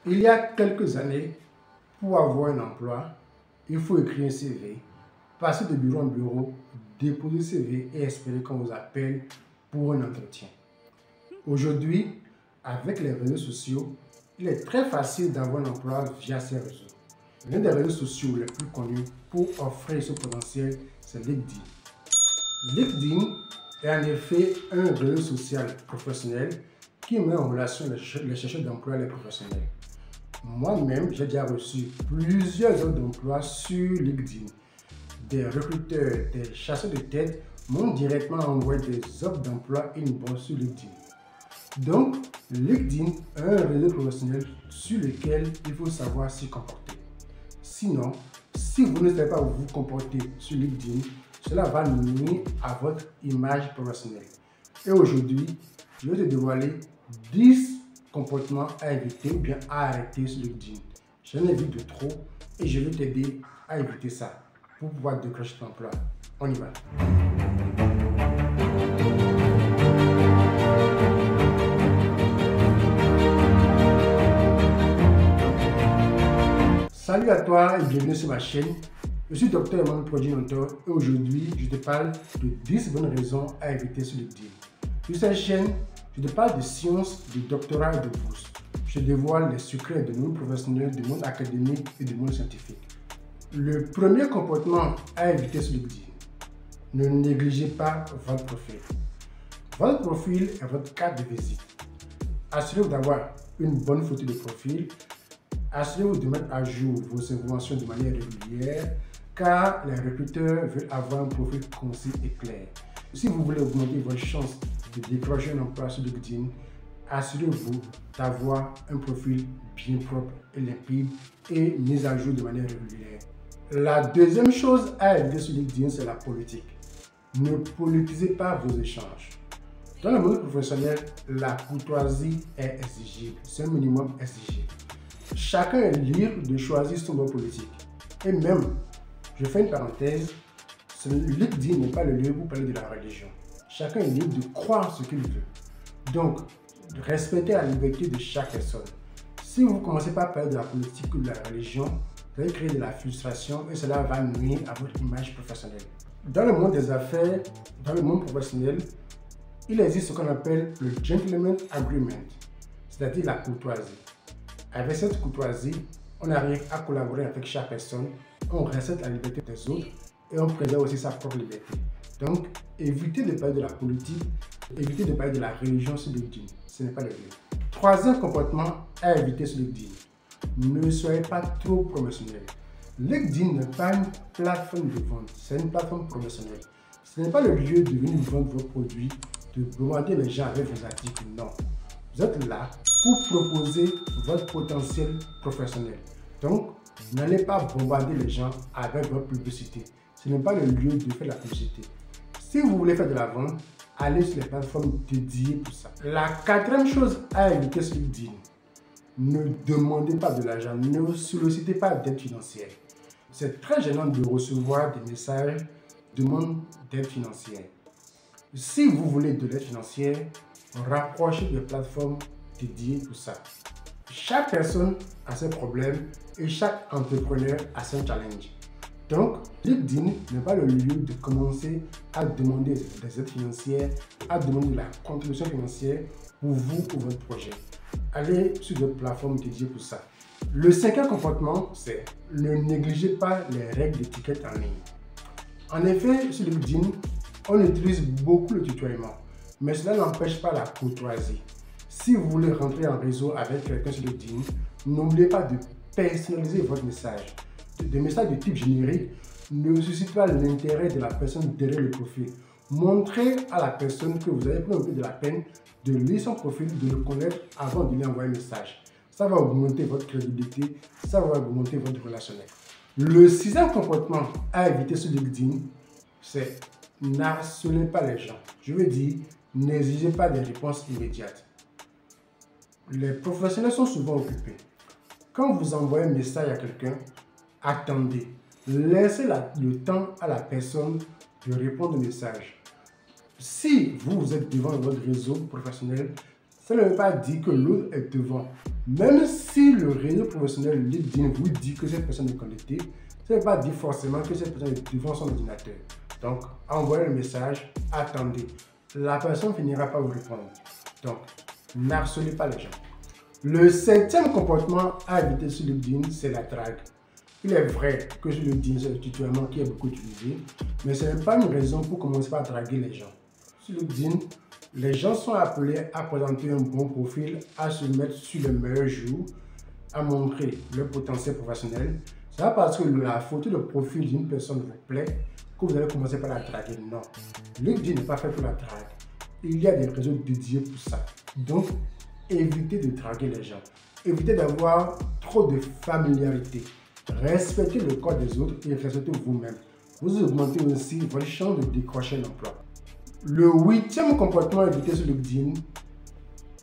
Il y a quelques années, pour avoir un emploi, il faut écrire un CV, passer de bureau en bureau, déposer CV et espérer qu'on vous appelle pour un entretien. Aujourd'hui, avec les réseaux sociaux, il est très facile d'avoir un emploi via ces réseaux. L'un des réseaux sociaux les plus connus pour offrir ce potentiel, c'est LinkedIn. LinkedIn est en effet un réseau social professionnel qui met en relation les chercheurs d'emploi et les professionnels. Moi-même, j'ai déjà reçu plusieurs offres d'emploi sur LinkedIn. Des recruteurs, des chasseurs de tête m'ont directement envoyé des offres d'emploi inbound sur LinkedIn. Donc, LinkedIn est un réseau professionnel sur lequel il faut savoir s'y comporter. Sinon, si vous ne savez pas vous comporter sur LinkedIn, cela va nuire à votre image professionnelle. Et aujourd'hui, je vais te dévoiler 10 comportements à éviter ou bien à arrêter sur LinkedIn. J'en évite de trop et je vais t'aider à éviter ça pour pouvoir décrocher ton emploi. On y va. Salut à toi et bienvenue sur ma chaîne. Je suis Dr Emmanuel Produit Mentor et aujourd'hui je te parle de 10 bonnes raisons à éviter sur LinkedIn. Sur cette chaîne, je te parle de sciences, de doctorat et de bourse. Je dévoile les secrets de monde professionnel, du monde académique et du monde scientifique. Le premier comportement à éviter sur LinkedIn, ne négligez pas votre profil. Votre profil est votre carte de visite. Assurez-vous d'avoir une bonne photo de profil. Assurez-vous de mettre à jour vos informations de manière régulière car les recruteurs veulent avoir un profil concis et clair. Si vous voulez augmenter votre chance de décrocher un emploi sur LinkedIn, assurez-vous d'avoir un profil bien propre et limpide et mis à jour de manière régulière. La deuxième chose à éviter sur LinkedIn, c'est la politique. Ne politisez pas vos échanges. Dans le monde professionnel, la courtoisie est exigible, c'est un minimum exigible. Chacun est libre de choisir son bord politique. Et même, je fais une parenthèse, LinkedIn n'est pas le lieu pour parler de la religion. Chacun est libre de croire ce qu'il veut. Donc, respectez la liberté de chaque personne. Si vous commencez par parler de la politique ou de la religion, vous allez créer de la frustration et cela va nuire à votre image professionnelle. Dans le monde des affaires, dans le monde professionnel, il existe ce qu'on appelle le Gentleman Agreement, c'est-à-dire la courtoisie. Avec cette courtoisie, on arrive à collaborer avec chaque personne, on respecte la liberté des autres et on préserve aussi sa propre liberté. Donc, évitez de parler de la politique, évitez de parler de la religion sur LinkedIn. Ce n'est pas le lieu. Troisième comportement à éviter sur LinkedIn. Ne soyez pas trop promotionnel. LinkedIn n'est pas une plateforme de vente, c'est une plateforme promotionnelle. Ce n'est pas le lieu de venir vendre vos produits, de bombarder les gens avec vos articles, non. Vous êtes là pour proposer votre potentiel professionnel. Donc, n'allez pas bombarder les gens avec votre publicité. Ce n'est pas le lieu de faire la publicité. Si vous voulez faire de la vente, allez sur les plateformes dédiées pour ça. La quatrième chose à éviter sur LinkedIn, ne demandez pas de l'argent, ne sollicitez pas d'aide financière. C'est très gênant de recevoir des messages de demande d'aide financière. Si vous voulez de l'aide financière, rapprochez des plateformes dédiées pour ça. Chaque personne a ses problèmes et chaque entrepreneur a ses challenges. Donc, LinkedIn n'est pas le lieu de commencer à demander des aides financières, à demander de la contribution financière pour vous ou votre projet. Allez sur des plateformes dédiées pour ça. Le cinquième comportement, c'est ne négligez pas les règles d'étiquette en ligne. En effet, sur LinkedIn, on utilise beaucoup le tutoiement, mais cela n'empêche pas la courtoisie. Si vous voulez rentrer en réseau avec quelqu'un sur LinkedIn, n'oubliez pas de personnaliser votre message. Des messages de type générique ne suscitent pas l'intérêt de la personne derrière le profil. Montrez à la personne que vous avez pris un peu de la peine de lire son profil, de le connaître avant de lui envoyer un message. Ça va augmenter votre crédibilité, ça va augmenter votre relationnel. Le sixième comportement à éviter sur LinkedIn, c'est n'harcelez pas les gens. Je veux dire, n'exigez pas des réponses immédiates. Les professionnels sont souvent occupés. Quand vous envoyez un message à quelqu'un, attendez. Laissez le temps à la personne de répondre au message. Si vous êtes devant votre réseau professionnel, ça ne veut pas dire que l'autre est devant. Même si le réseau professionnel LinkedIn vous dit que cette personne est connectée, ça ne veut pas dire forcément que cette personne est devant son ordinateur. Donc, envoyez le message, attendez. La personne finira par vous répondre. Donc, n'harcelez pas les gens. Le 7e comportement à éviter sur LinkedIn, c'est la drague. Il est vrai que sur LinkedIn, c'est le tutoiement qui est beaucoup utilisé, mais ce n'est pas une raison pour commencer par draguer les gens. Sur LinkedIn, les gens sont appelés à présenter un bon profil, à se mettre sur le meilleur jour, à montrer leur potentiel professionnel. Ce n'est pas parce que la photo de profil d'une personne vous plaît que vous allez commencer par la draguer. Non, LinkedIn n'est pas fait pour la drague. Il y a des réseaux dédiés pour ça. Donc, évitez de draguer les gens. Évitez d'avoir trop de familiarité. Respectez le corps des autres et respectez vous-même. Vous augmentez aussi votre chance de décrocher l'emploi. Le 8e comportement à éviter sur LinkedIn,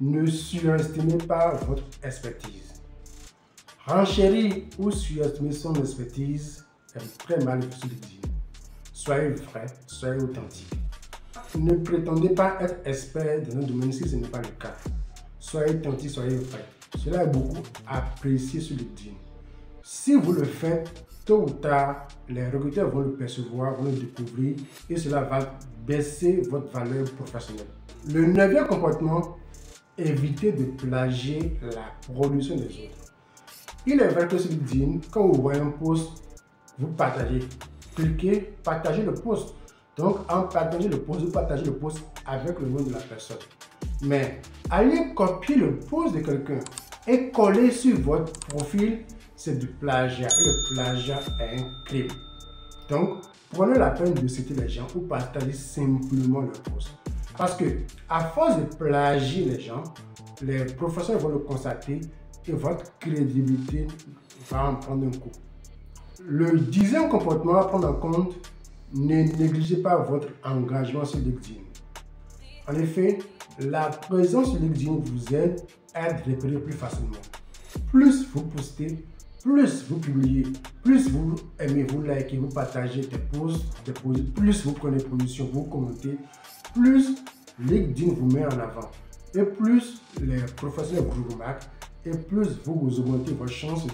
ne surestimez pas votre expertise. Renchérir ou surestimer son expertise est très mal vu sur LinkedIn. Soyez vrai, soyez authentique. Ne prétendez pas être expert dans un domaine si ce n'est pas le cas. Soyez authentique, soyez vrai. Cela est beaucoup apprécié sur LinkedIn. Si vous le faites, tôt ou tard, les recruteurs vont le percevoir, vont le découvrir et cela va baisser votre valeur professionnelle. Le 9e comportement, évitez de plagier la production des autres. Il est vrai que sur LinkedIn, quand vous voyez un post, vous partagez. Cliquez, partagez le post. Donc, en partageant le post, vous partagez le post avec le nom de la personne. Mais allez copier le post de quelqu'un et coller sur votre profil, c'est du plagiat. Et le plagiat est un crime. Donc, prenez la peine de citer les gens ou partagez simplement le post. Parce que, à force de plagier les gens, les professeurs vont le constater et votre crédibilité va en prendre un coup. Le 10e comportement à prendre en compte, ne négligez pas votre engagement sur LinkedIn. En effet, la présence sur LinkedIn vous aide à être repéré plus facilement. Plus vous postez, plus vous publiez, plus vous aimez, vous likez, vous partagez des posts, plus vous prenez position, vous commentez, plus LinkedIn vous met en avant. Et plus les professionnels vous remarquent, et plus vous augmentez vos chances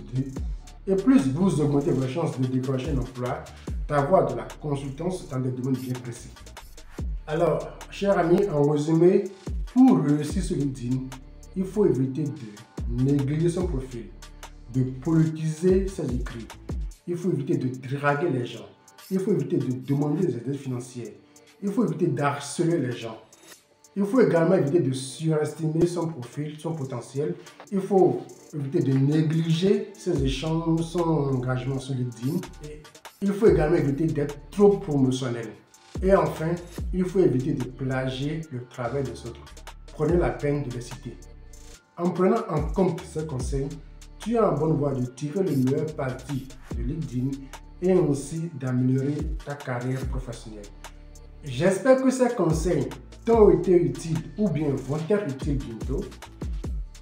de décrocher un emploi, d'avoir de la consultance dans des domaines bien précis. Alors, chers amis, en résumé, pour réussir sur LinkedIn, il faut éviter de négliger son profil, de politiser ses écrits. Il faut éviter de draguer les gens. Il faut éviter de demander des aides financières. Il faut éviter d'harceler les gens. Il faut également éviter de surestimer son profil, son potentiel. Il faut éviter de négliger ses échanges, son engagement sur LinkedIn. Et il faut également éviter d'être trop promotionnel. Et enfin, il faut éviter de plagier le travail des autres. Prenez la peine de les citer. En prenant en compte ces conseils, tu es en bonne voie de tirer le meilleur parti de LinkedIn et aussi d'améliorer ta carrière professionnelle. J'espère que ces conseils t'ont été utiles ou bien vont être utiles bientôt.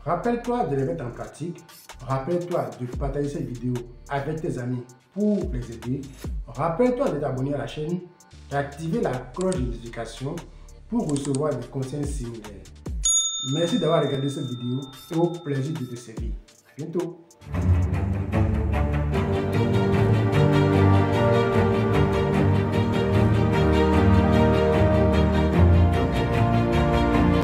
Rappelle-toi de les mettre en pratique. Rappelle-toi de partager cette vidéo avec tes amis pour les aider. Rappelle-toi de t'abonner à la chaîne, d'activer la cloche de notification pour recevoir des conseils similaires. Merci d'avoir regardé cette vidéo et au plaisir de te servir. À bientôt.